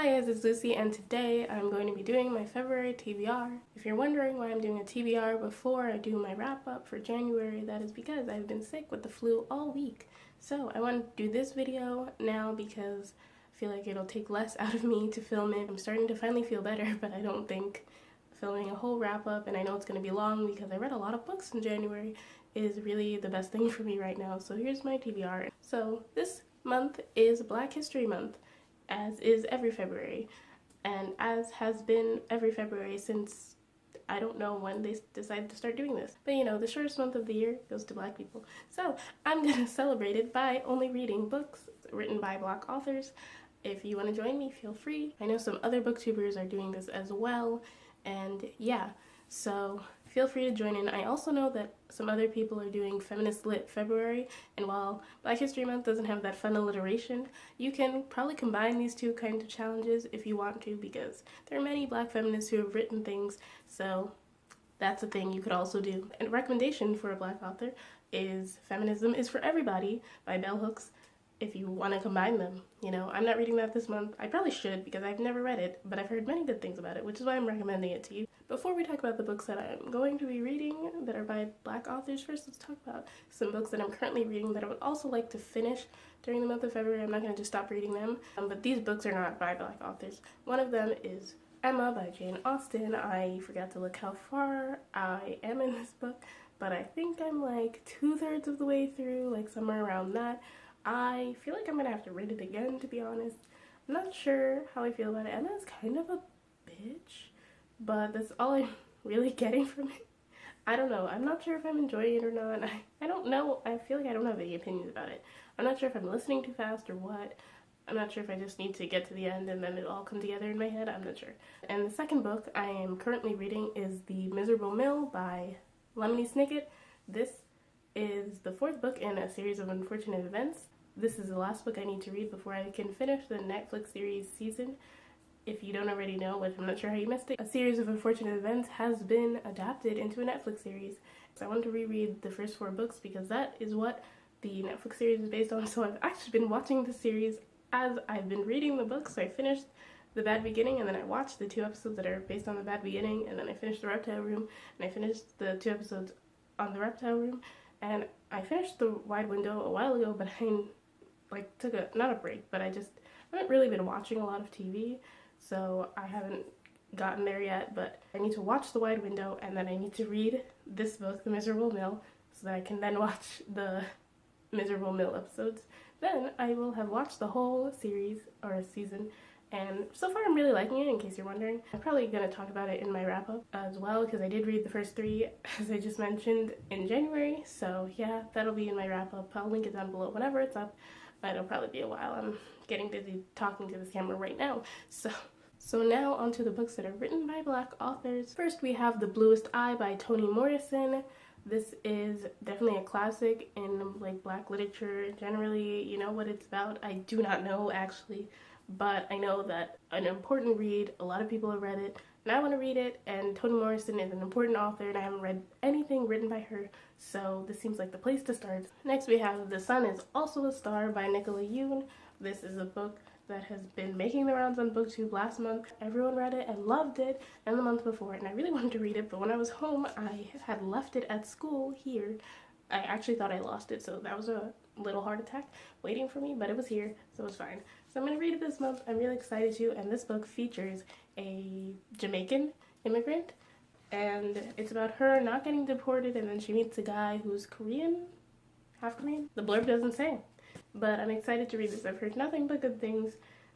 Hi guys, it's Lucy, and today I'm going to be doing my February TBR. If you're wondering why I'm doing a TBR before I do my wrap up for January, that is because I've been sick with the flu all week. So I want to do this video now because I feel like it'll take less out of me to film it. I'm starting to finally feel better, but I don't think filming a whole wrap up, and I know it's going to be long because I read a lot of books in January, is really the best thing for me right now. So here's my TBR. So this month is Black History Month, as is every February, and as has been every February since I don't know when they decided to start doing this. But you know, the shortest month of the year goes to Black people. So I'm gonna celebrate it by only reading books written by Black authors. If you want to join me, feel free. I know some other booktubers are doing this as well, and yeah, so feel free to join in. I also know that some other people are doing Feminist Lit February, and while Black History Month doesn't have that fun alliteration, you can probably combine these two kinds of challenges if you want to, because there are many Black feminists who have written things, so that's a thing you could also do. And a recommendation for a Black author is Feminism is for Everybody by Bell Hooks, if you want to combine them. You know, I'm not reading that this month. I probably should because I've never read it, but I've heard many good things about it, which is why I'm recommending it to you. Before we talk about the books that I'm going to be reading that are by Black authors, first let's talk about some books that I'm currently reading that I would also like to finish during the month of February. I'm not going to just stop reading them, but these books are not by Black authors. One of them is Emma by Jane Austen. I forgot to look how far I am in this book, but I think I'm like 2/3 of the way through, like somewhere around that. I feel like I'm gonna have to read it again, to be honest. I'm not sure how I feel about it. Emma's kind of a bitch, but that's all I'm really getting from it. I don't know. I'm not sure if I'm enjoying it or not. I don't know. I feel like I don't have any opinions about it. I'm not sure if I'm listening too fast or what. I'm not sure if I just need to get to the end and then it'll all come together in my head. I'm not sure. And the second book I am currently reading is The Miserable Mill by Lemony Snicket. This is the fourth book in a series of unfortunate events. This is the last book I need to read before I can finish the Netflix series Season. If you don't already know, which I'm not sure how you missed it, A Series of Unfortunate Events has been adapted into a Netflix series. So I wanted to reread the first 4 books because that is what the Netflix series is based on. So I've actually been watching the series as I've been reading the books. So I finished The Bad Beginning, and then I watched the 2 episodes that are based on The Bad Beginning, and then I finished The Reptile Room, and I finished the 2 episodes on The Reptile Room, and I finished The Wide Window a while ago, but I like took not a break, but I haven't really been watching a lot of TV, so I haven't gotten there yet. But I need to watch The Wide Window, and then I need to read this book, The Miserable Mill, so that I can then watch the Miserable Mill episodes. Then I will have watched the whole series or season, and so far I'm really liking it, in case you're wondering. I'm probably going to talk about it in my wrap-up as well, because I did read the first 3, as I just mentioned, in January. So yeah, that'll be in my wrap-up. I'll link it down below whenever it's up. It'll probably be a while. I'm getting busy talking to this camera right now. So now onto the books that are written by Black authors. First we have The Bluest Eye by Toni Morrison. This is definitely a classic in like Black literature generally. You know what it's about? I do not know actually, but I know that an important read, a lot of people have read it, and I want to read it, and Toni Morrison is an important author, and I haven't read anything written by her, so this seems like the place to start. Next we have The Sun is Also a Star by Nicola Yoon. This is a book that has been making the rounds on BookTube last month. Everyone read it and loved it, and the month before, and I really wanted to read it, but when I was home, I had left it at school here. I actually thought I lost it, so that was a little heart attack waiting for me, but it was here, so it was fine. So I'm going to read it this month. I'm really excited to, and this book features a Jamaican immigrant, and it's about her not getting deported, and then she meets a guy who's Korean, half Korean. The blurb doesn't say, but I'm excited to read this. I've heard nothing but good things,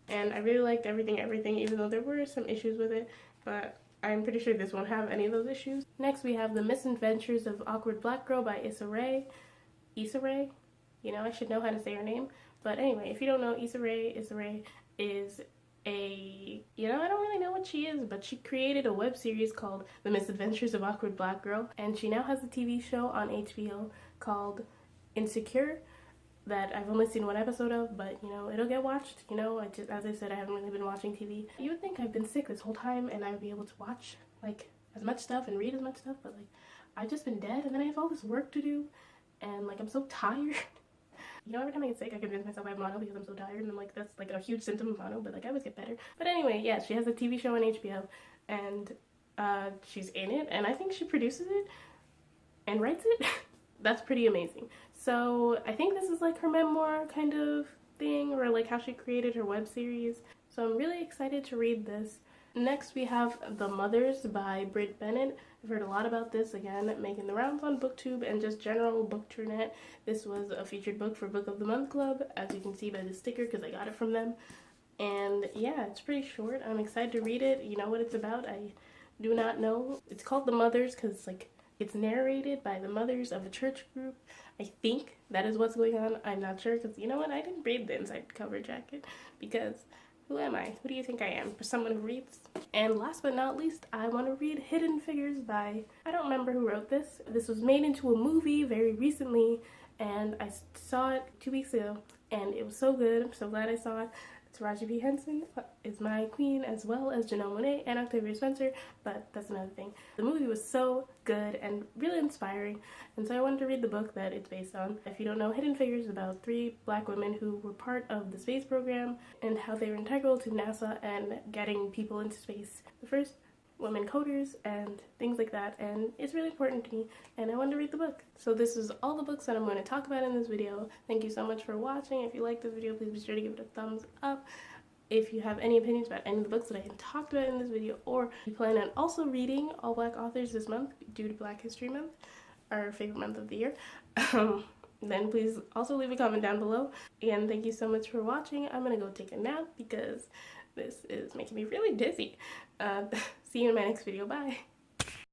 and I really liked everything, even though there were some issues with it, but I'm pretty sure this won't have any of those issues. Next we have The Misadventures of Awkward Black Girl by Issa Rae. Issa Rae? You know, I should know how to say her name. But anyway, if you don't know, Issa Rae is a, you know, I don't really know what she is, but she created a web series called The Misadventures of Awkward Black Girl, and she now has a TV show on HBO called Insecure that I've only seen 1 episode of, but you know, it'll get watched. You know, as I said, I haven't really been watching TV. You would think I've been sick this whole time and I would be able to watch like as much stuff and read as much stuff, but like I've just been dead, and then I have all this work to do, and like I'm so tired. You know, every time I get sick, I convince myself I have mono because I'm so tired, and I'm like, that's like a huge symptom of mono, but like I always get better. But anyway, yeah, she has a TV show on HBO, and she's in it, and I think she produces it and writes it. That's pretty amazing. So I think this is like her memoir kind of thing, or like how she created her web series. So I'm really excited to read this. Next we have The Mothers by Britt Bennett. I've heard a lot about this, again, making the rounds on BookTube and just general BookTubeNet. This was a featured book for Book of the Month Club, as you can see by the sticker because I got it from them. And yeah, it's pretty short. I'm excited to read it. You know what it's about? I do not know. It's called The Mothers because like it's narrated by the mothers of a church group. I think that is what's going on. I'm not sure because you know what? I didn't read the inside cover jacket because who am I? Who do you think I am? For someone who reads? And last but not least, I want to read Hidden Figures by, I don't remember who wrote this. This was made into a movie very recently, and I saw it 2 weeks ago, and it was so good. I'm so glad I saw it. Taraji P. Henson is my queen, as well as Janelle Monáe and Octavia Spencer, but that's another thing. The movie was so good and really inspiring, and so I wanted to read the book that it's based on. If you don't know, Hidden Figures is about 3 black women who were part of the space program and how they were integral to NASA and getting people into space. The first women coders and things like that, and it's really important to me, and I wanted to read the book. So this is all the books that I'm going to talk about in this video. Thank you so much for watching. If you like this video, please be sure to give it a thumbs up. If you have any opinions about any of the books that I talked about in this video, or you plan on also reading all black authors this month due to Black History Month, our favorite month of the year, then please also leave a comment down below. And thank you so much for watching. I'm gonna go take a nap because this is making me really dizzy. See you in my next video. Bye.